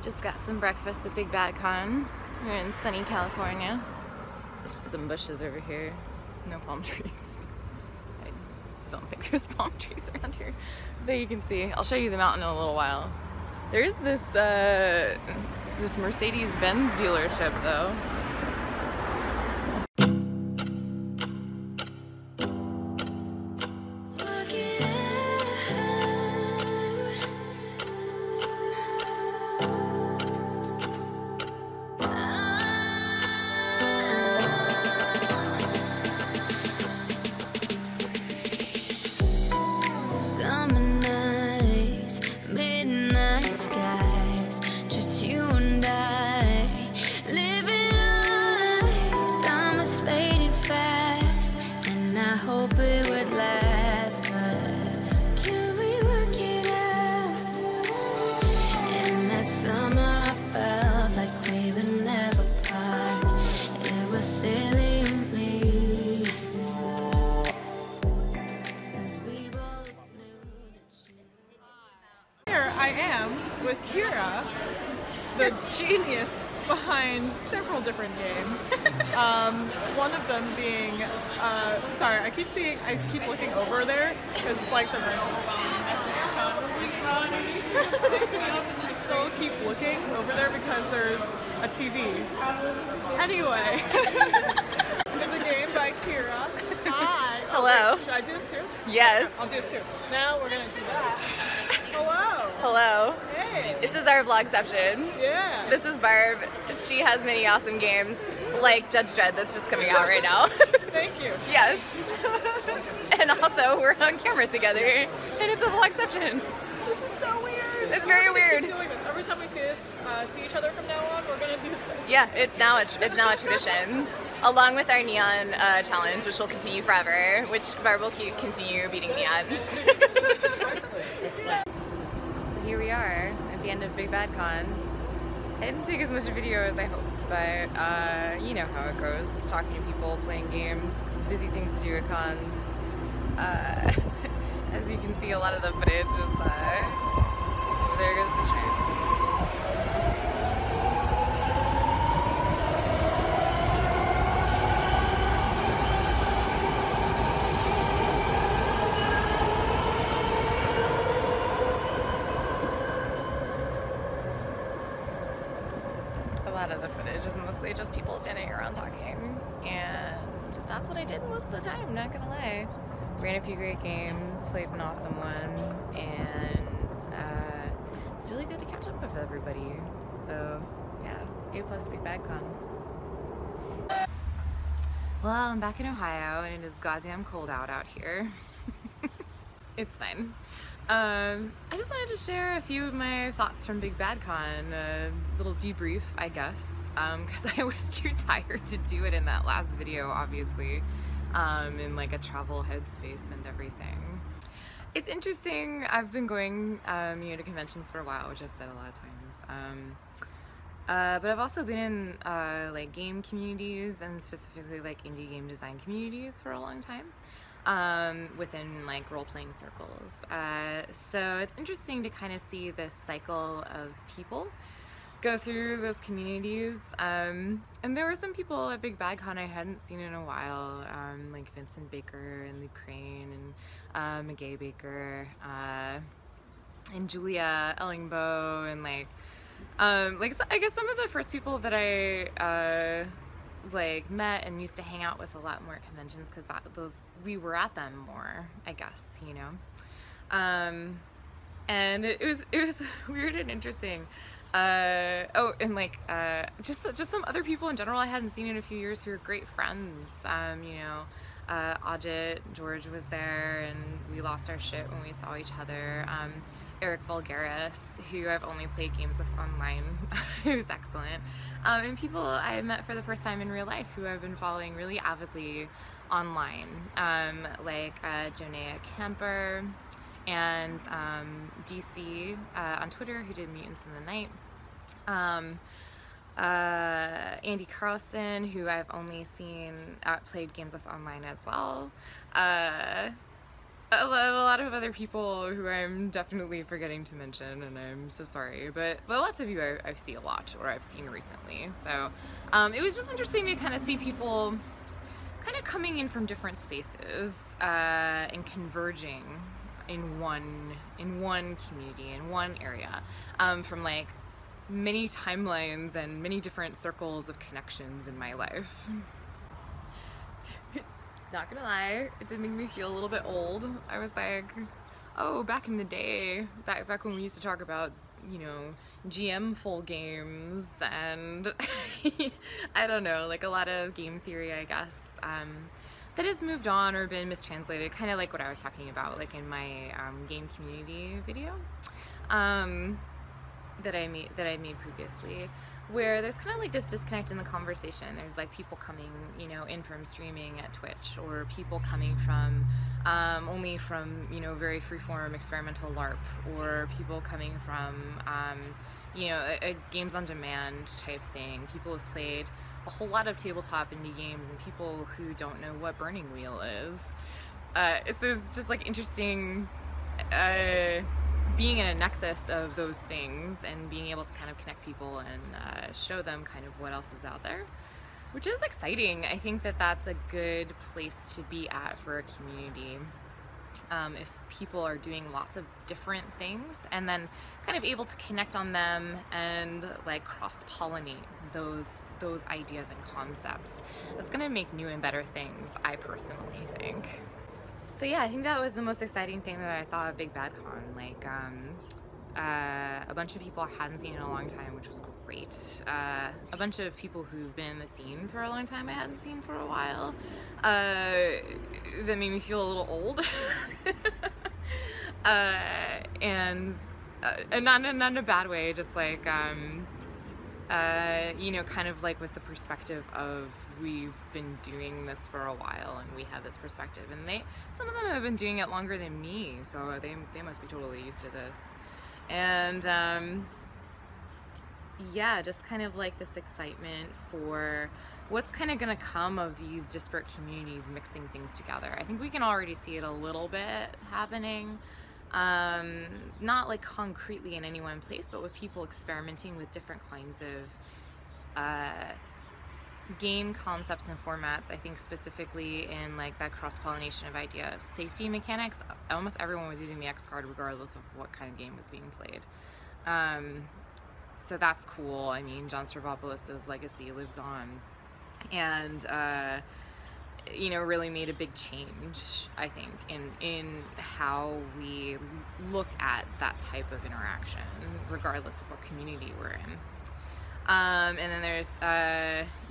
Just got some breakfast at Big Bad Con. We're in sunny California. There's some bushes over here. No palm trees. I don't think there's palm trees around here. But you can see. I'll show you the mountain in a little while. There's this this Mercedes-Benz dealership though. With Kira, the genius behind several different games. One of them being, sorry, I keep looking over there because it's like the I still keep looking over there because there's a TV. Anyway, there's a game by Kira. Hi. Hello. Wait, should I do this too? Yes. Okay, I'll do this too. Now we're gonna do that. Hello. Hello. Hey. This is our vlogception. Yeah. This is Barb. She has many awesome games, like Judge Dredd that's just coming out right now. Thank you. Yes. And also, we're on camera together, and it's a vlogception. This is so weird. It's very weird. Keep doing this. Every time we see each other from now on, we're gonna do this. Yeah, it's now a tradition. Along with our neon challenge, which will continue forever, which Barb will continue beating me at. Here we are at the end of Big Bad Con. I didn't take as much video as I hoped, but you know how it goes. Talking to people, playing games, busy things to do at cons. As you can see, a lot of the footage is there goes the train. A lot of the footage is mostly just people standing around talking, and that's what I did most of the time, not gonna lie. Ran a few great games, played an awesome one, and it's really good to catch up with everybody. So yeah, A+ Big Bad Con. Well, I'm back in Ohio and it is goddamn cold out here. It's fine. I just wanted to share a few of my thoughts from Big Bad Con, a little debrief, I guess, because I was too tired to do it in that last video, obviously, in like a travel headspace and everything. It's interesting. I've been going, you know, to conventions for a while, which I've said a lot of times. But I've also been in like game communities and specifically like indie game design communities for a long time. Within like role-playing circles. So it's interesting to kind of see this cycle of people go through those communities. And there were some people at Big Bad Con I hadn't seen in a while, like Vincent Baker and Luke Crane and McGay Baker and Julia Ellingbo and like I guess some of the first people that I like met and used to hang out with a lot more at conventions because we were at them more, I guess, you know. And it was weird and interesting. Oh, and like just some other people in general I hadn't seen in a few years who were great friends. You know, Ajit George was there, and we lost our shit when we saw each other. Eric Vulgaris, who I've only played games with online, who's excellent. And people I met for the first time in real life who I've been following really avidly online, like Jonea Camper and DC on Twitter, who did Mutants in the Night. Andy Carlson, who I've only seen played games with online as well. a lot of other people who I'm definitely forgetting to mention, and I'm so sorry, but lots of you I see a lot, or I've seen recently. So it was just interesting to kind of see people kind of coming in from different spaces and converging in one community, in one area, from like many timelines and many different circles of connections in my life. Not gonna lie, it did make me feel a little bit old. I was like, oh, back in the day, back when we used to talk about, you know, GM-ful games and I don't know, like a lot of game theory, I guess, that has moved on or been mistranslated, kind of like what I was talking about, like in my game community video that I made previously, where there's kind of like this disconnect in the conversation. There's like people coming, you know, in from streaming at Twitch, or people coming from only from, you know, very freeform experimental LARP, or people coming from you know, a games on demand type thing. People have played a whole lot of tabletop indie games, and people who don't know what Burning Wheel is. It's just like interesting being in a nexus of those things and being able to kind of connect people and show them kind of what else is out there, which is exciting. I think that that's a good place to be at for a community. If people are doing lots of different things and then kind of able to connect on them and like cross-pollinate those ideas and concepts, that's gonna make new and better things, I personally think. So yeah, I think that was the most exciting thing that I saw at Big Bad Con. Like a bunch of people I hadn't seen in a long time, which was great. A bunch of people who've been in the scene for a long time I hadn't seen for a while. That made me feel a little old. And not in a bad way, just like you know, kind of like with the perspective of we've been doing this for a while and we have this perspective, and some of them have been doing it longer than me, so they must be totally used to this. And yeah, just kind of like this excitement for what's kind of gonna come of these disparate communities mixing things together. I think we can already see it a little bit happening. Not like concretely in any one place, but with people experimenting with different kinds of game concepts and formats. I think specifically in like that cross-pollination of idea of safety mechanics, almost everyone was using the X card regardless of what kind of game was being played. So that's cool. I mean, John Stavropoulos' legacy lives on, and you know, really made a big change, I think, in how we look at that type of interaction, regardless of what community we're in. And then there's,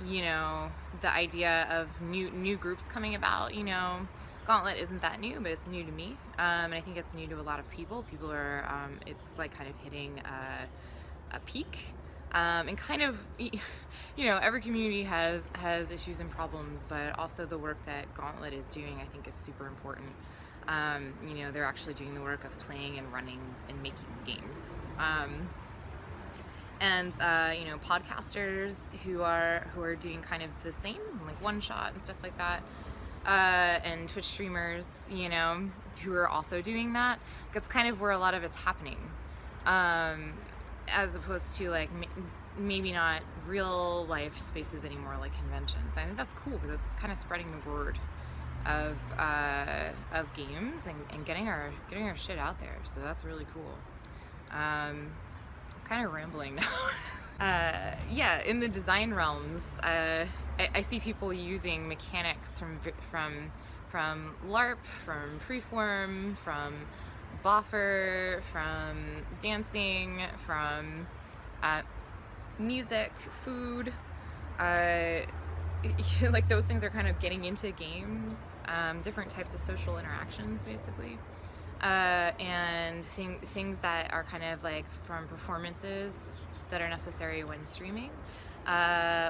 you know, the idea of new groups coming about. You know, Gauntlet isn't that new, but it's new to me, and I think it's new to a lot of people. People are, it's like kind of hitting a peak. And kind of, you know, every community has issues and problems, but also the work that Gauntlet is doing, I think, is super important. You know, they're actually doing the work of playing and running and making games. And you know, podcasters who are doing kind of the same, like One Shot and stuff like that, and Twitch streamers, you know, who are also doing that. That's kind of where a lot of it's happening. As opposed to like maybe not real life spaces anymore, like conventions. I think that's cool because it's kind of spreading the word of games and getting our shit out there. So that's really cool. Kind of rambling now. Yeah, in the design realms, I see people using mechanics from LARP, from freeform, from boffer, from dancing, from music, food, like those things are kind of getting into games, different types of social interactions basically, and things that are kind of like from performances that are necessary when streaming,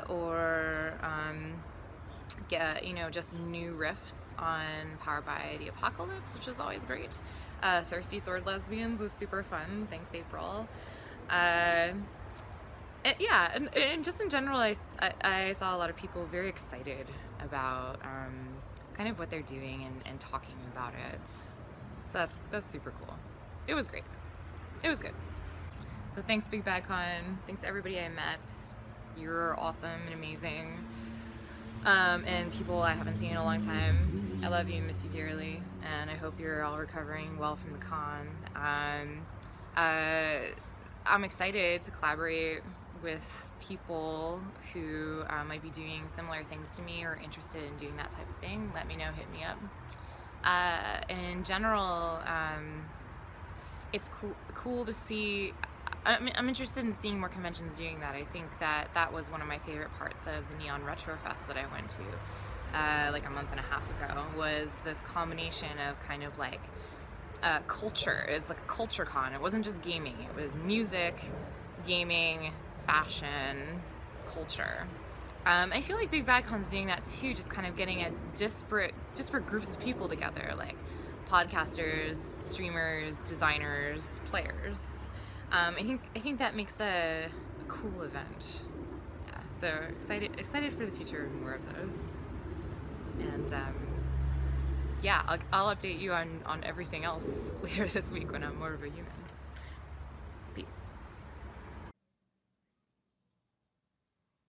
or you know, just new riffs on Powered by the Apocalypse, which is always great. Thirsty Sword Lesbians was super fun, thanks April. Yeah, and just in general, I saw a lot of people very excited about kind of what they're doing and talking about it. So that's super cool. It was great. It was good. So thanks Big Bad Con. Thanks to everybody I met. You're awesome and amazing. And people I haven't seen in a long time. I love you, miss you dearly, and I hope you're all recovering well from the con. I'm excited to collaborate with people who might be doing similar things to me or interested in doing that type of thing. Let me know, hit me up. And in general, it's cool to see. I'm interested in seeing more conventions doing that. I think that was one of my favorite parts of the Neon Retro Fest that I went to like a month and a half ago, was this combination of kind of like culture. It's like a culture con. It wasn't just gaming. It was music, gaming, fashion, culture. I feel like Big Bad Con's doing that too, just kind of getting a disparate groups of people together, like podcasters, streamers, designers, players. I think that makes a cool event. Yeah, so excited for the future of more of those. And yeah, I'll update you on everything else later this week when I'm more of a human.